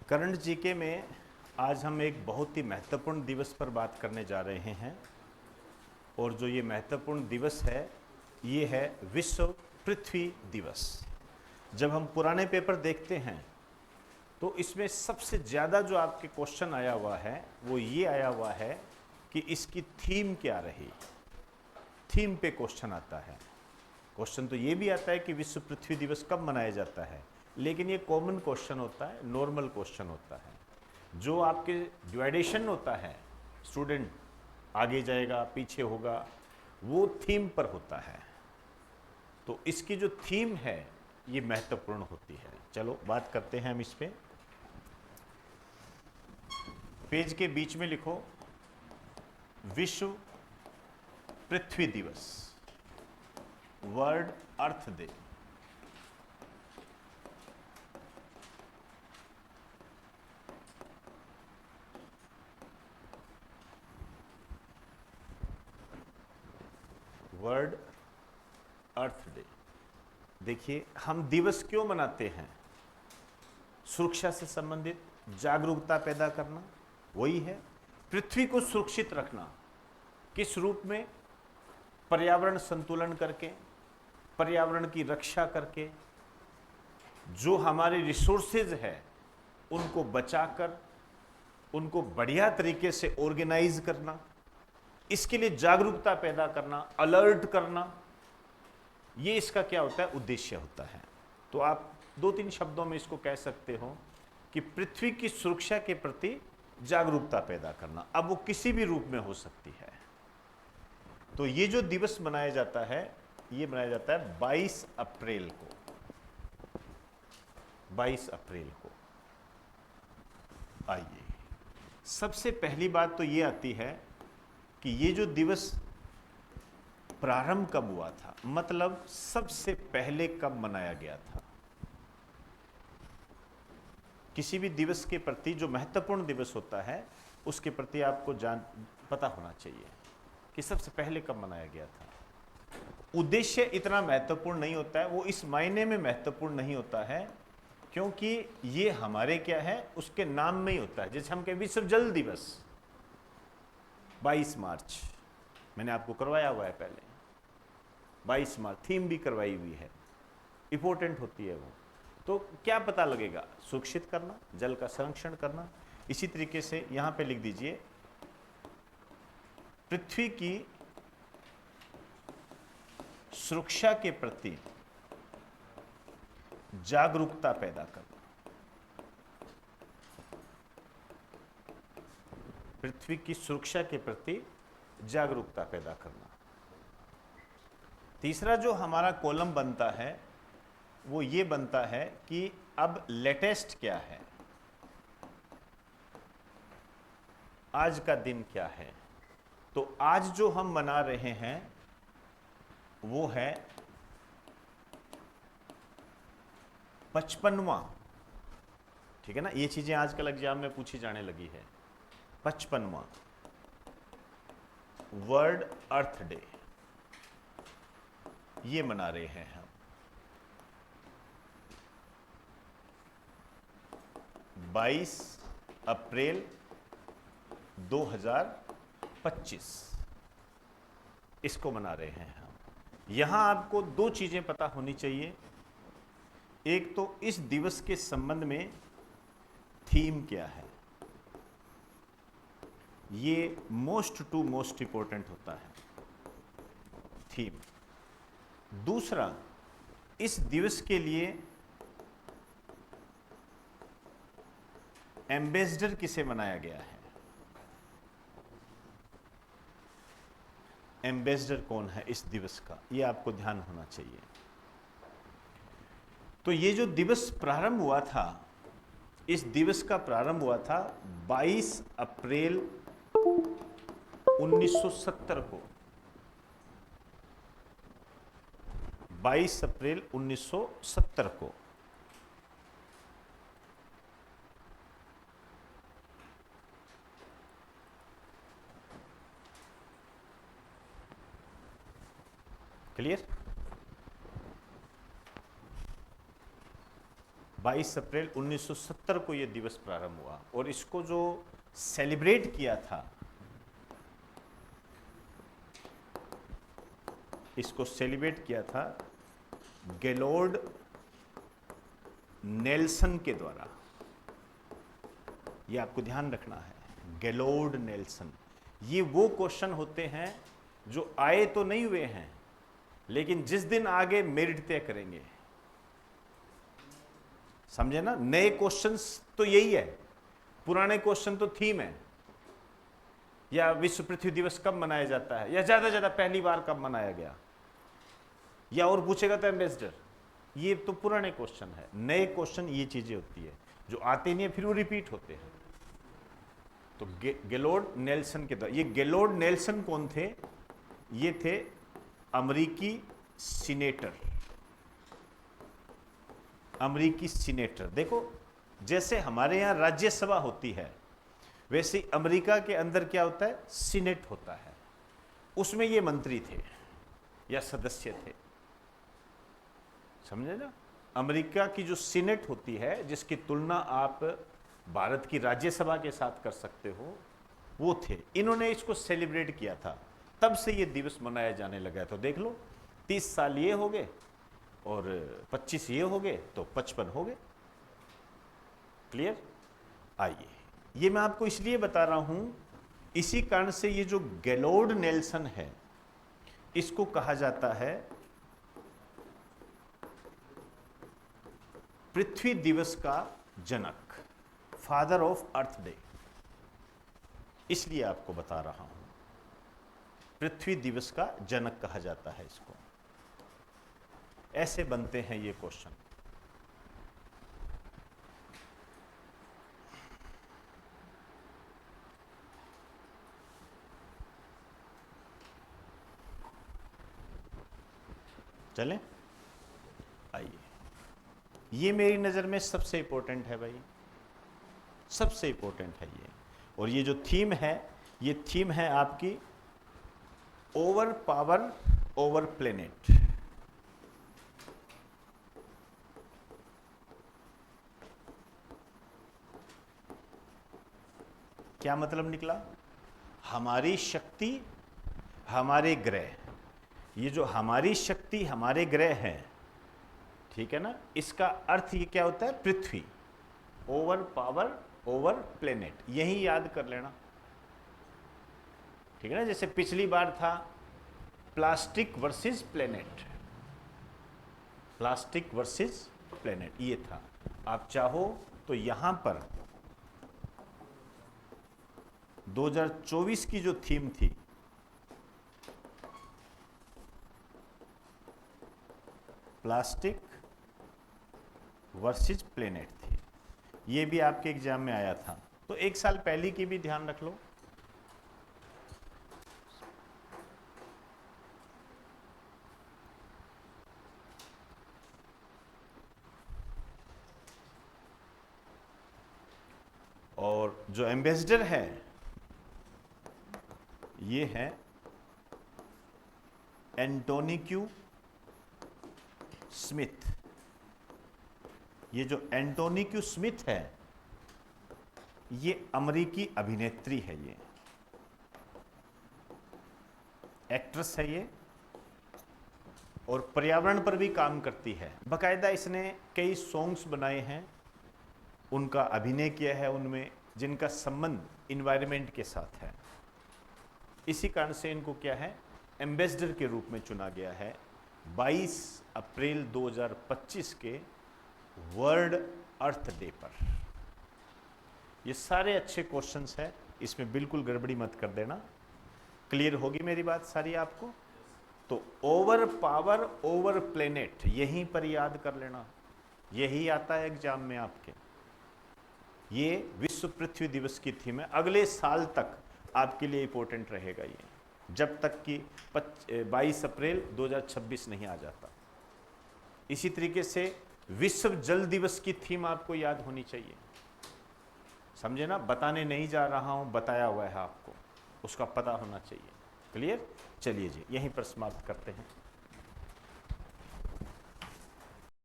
Current GK में आज हम एक बहुत ही महत्वपूर्ण दिवस पर बात करने जा रहे हैं और जो ये महत्वपूर्ण दिवस है ये है विश्व पृथ्वी दिवस। जब हम पुराने पेपर देखते हैं तो इसमें सबसे ज़्यादा जो आपके क्वेश्चन आया हुआ है वो ये आया हुआ है कि इसकी थीम क्या रही। थीम पे क्वेश्चन आता है। क्वेश्चन तो ये भी आता है कि विश्व पृथ्वी दिवस कब मनाया जाता है, लेकिन ये कॉमन क्वेश्चन होता है, नॉर्मल क्वेश्चन होता है। जो आपके डिवाइडेशन होता है, स्टूडेंट आगे जाएगा पीछे होगा, वो थीम पर होता है। तो इसकी जो थीम है ये महत्वपूर्ण होती है। चलो बात करते हैं हम इस पे। पेज के बीच में लिखो विश्व पृथ्वी दिवस, वर्ल्ड अर्थ डे। वर्ल्ड अर्थ डे। देखिए हम दिवस क्यों मनाते हैं? सुरक्षा से संबंधित, जागरूकता पैदा करना, वही है। पृथ्वी को सुरक्षित रखना किस रूप में? पर्यावरण संतुलन करके, पर्यावरण की रक्षा करके, जो हमारे रिसोर्सेज है उनको बचाकर उनको बढ़िया तरीके से ऑर्गेनाइज करना, इसके लिए जागरूकता पैदा करना, अलर्ट करना, ये इसका क्या होता है? उद्देश्य होता है। तो आप दो तीन शब्दों में इसको कह सकते हो कि पृथ्वी की सुरक्षा के प्रति जागरूकता पैदा करना। अब वो किसी भी रूप में हो सकती है। तो ये जो दिवस मनाया जाता है ये मनाया जाता है 22 अप्रैल को। 22 अप्रैल को। आइए, सबसे पहली बात तो ये आती है कि ये जो दिवस प्रारंभ कब हुआ था, मतलब सबसे पहले कब मनाया गया था। किसी भी दिवस के प्रति, जो महत्वपूर्ण दिवस होता है उसके प्रति आपको पता होना चाहिए कि सबसे पहले कब मनाया गया था। उद्देश्य इतना महत्वपूर्ण नहीं होता है, वो इस मायने में महत्वपूर्ण नहीं होता है क्योंकि ये हमारे क्या है उसके नाम में ही होता है। जैसे हम कहें विश्व जल दिवस 22 मार्च, मैंने आपको करवाया हुआ है पहले। 22 मार्च थीम भी करवाई हुई है, इंपॉर्टेंट होती है वो। तो क्या पता लगेगा? सुरक्षित करना, जल का संरक्षण करना। इसी तरीके से यहां पे लिख दीजिए पृथ्वी की सुरक्षा के प्रति जागरूकता पैदा करना। पृथ्वी की सुरक्षा के प्रति जागरूकता पैदा करना। तीसरा जो हमारा कॉलम बनता है वो ये बनता है कि अब लेटेस्ट क्या है, आज का दिन क्या है। तो आज जो हम मना रहे हैं वो है 55वां, ठीक है ना। ये चीजें आजकल एग्जाम में पूछी जाने लगी है। 55वां वर्ल्ड अर्थ डे ये मना रहे हैं हम। 22 अप्रैल 2025 इसको मना रहे हैं हम। यहां आपको दो चीजें पता होनी चाहिए। एक तो इस दिवस के संबंध में थीम क्या है, ये मोस्ट टू मोस्ट इंपॉर्टेंट होता है, थीम। दूसरा, इस दिवस के लिए एम्बेसडर किसे बनाया गया है, एम्बेसडर कौन है इस दिवस का, ये आपको ध्यान होना चाहिए। तो ये जो दिवस प्रारंभ हुआ था, इस दिवस का प्रारंभ हुआ था 22 अप्रैल 1970 को। 22 अप्रैल 1970 को। क्लियर? 22 अप्रैल 1970 को यह दिवस प्रारंभ हुआ और इसको जो सेलिब्रेट किया था, इसको सेलिब्रेट किया था गेलोर्ड नेल्सन के द्वारा। ये आपको ध्यान रखना है, गेलोर्ड नेल्सन। ये वो क्वेश्चन होते हैं जो आए तो नहीं हुए हैं, लेकिन जिस दिन आगे मेरिट तय करेंगे। समझे ना? नए क्वेश्चंस तो यही है, पुराने क्वेश्चन तो थीम है, या विश्व पृथ्वी दिवस कब मनाया जाता है, या ज्यादा ज्यादा पहली बार कब मनाया गया, या और पूछेगा तो एम्बेसडर। ये तो पुराने क्वेश्चन है। नए क्वेश्चन ये चीजें होती है जो आते नहीं है, फिर वो रिपीट होते हैं। तो गेलोर्ड नेल्सन के द्वारा। ये गेलोर्ड नेल्सन कौन थे? ये थे अमेरिकी सीनेटर। अमेरिकी सीनेटर। देखो, जैसे हमारे यहाँ राज्यसभा होती है, वैसे अमेरिका के अंदर क्या होता है? सीनेट होता है। उसमें ये मंत्री थे या सदस्य थे। समझे ना? अमेरिका की जो सीनेट होती है, जिसकी तुलना आप भारत की राज्यसभा के साथ कर सकते हो, वो थे। इन्होंने इसको सेलिब्रेट किया था, तब से ये दिवस मनाया जाने लगा। तो देख लो, 30 साल ये हो गए और 25 ये हो गए, तो 55 हो गए। क्लियर? आइए, ये मैं आपको इसलिए बता रहा हूं, इसी कारण से ये जो गेलोर्ड नेल्सन है, इसको कहा जाता है पृथ्वी दिवस का जनक, फादर ऑफ अर्थ डे। इसलिए आपको बता रहा हूं, पृथ्वी दिवस का जनक कहा जाता है इसको। ऐसे बनते हैं ये क्वेश्चन। चलें? आइए, ये मेरी नजर में सबसे इंपॉर्टेंट है भाई, सबसे इंपॉर्टेंट है ये। और ये जो थीम है, ये थीम है आपकी ओवर पावर ओवर प्लेनेट। क्या मतलब निकला? हमारी शक्ति, हमारे ग्रह। ये जो हमारी शक्ति, हमारे ग्रह हैं, ठीक है ना? इसका अर्थ ये क्या होता है? पृथ्वी। ओवर पावर ओवर प्लेनेट, यही याद कर लेना, ठीक है ना? जैसे पिछली बार था plastic versus planet, plastic versus planet ये था। आप चाहो तो यहां पर 2024 की जो थीम थी, प्लास्टिक वर्सेस प्लेनेट थी, ये भी आपके एग्जाम में आया था। तो एक साल पहले की भी ध्यान रख लो। और जो एम्बेसडर है, ये है एंटोनी क्यू स्मिथ। ये जो एंटोनी क्यू स्मिथ है, ये अमेरिकी अभिनेत्री है, ये एक्ट्रेस है ये, और पर्यावरण पर भी काम करती है। बाकायदा इसने कई सॉन्ग्स बनाए हैं, उनका अभिनय किया है उनमें, जिनका संबंध इन्वायरमेंट के साथ है। इसी कारण से इनको क्या है? एम्बेसडर के रूप में चुना गया है 22 अप्रैल 2025 के वर्ल्ड अर्थ डे पर। ये सारे अच्छे क्वेश्चंस हैं, इसमें बिल्कुल गड़बड़ी मत कर देना। क्लियर होगी मेरी बात सारी आपको? तो ओवर पावर ओवर प्लेनेट यहीं पर याद कर लेना, यही आता है एग्जाम में आपके। ये विश्व पृथ्वी दिवस की थीम है, अगले साल तक आपके लिए इंपॉर्टेंट रहेगा ये, जब तक कि 22 अप्रैल 2026 नहीं आ जाता। इसी तरीके से विश्व जल दिवस की थीम आपको याद होनी चाहिए। समझे ना? बताने नहीं जा रहा हूं, बताया हुआ है आपको, उसका पता होना चाहिए। क्लियर? चलिए जी, यहीं पर समाप्त करते हैं।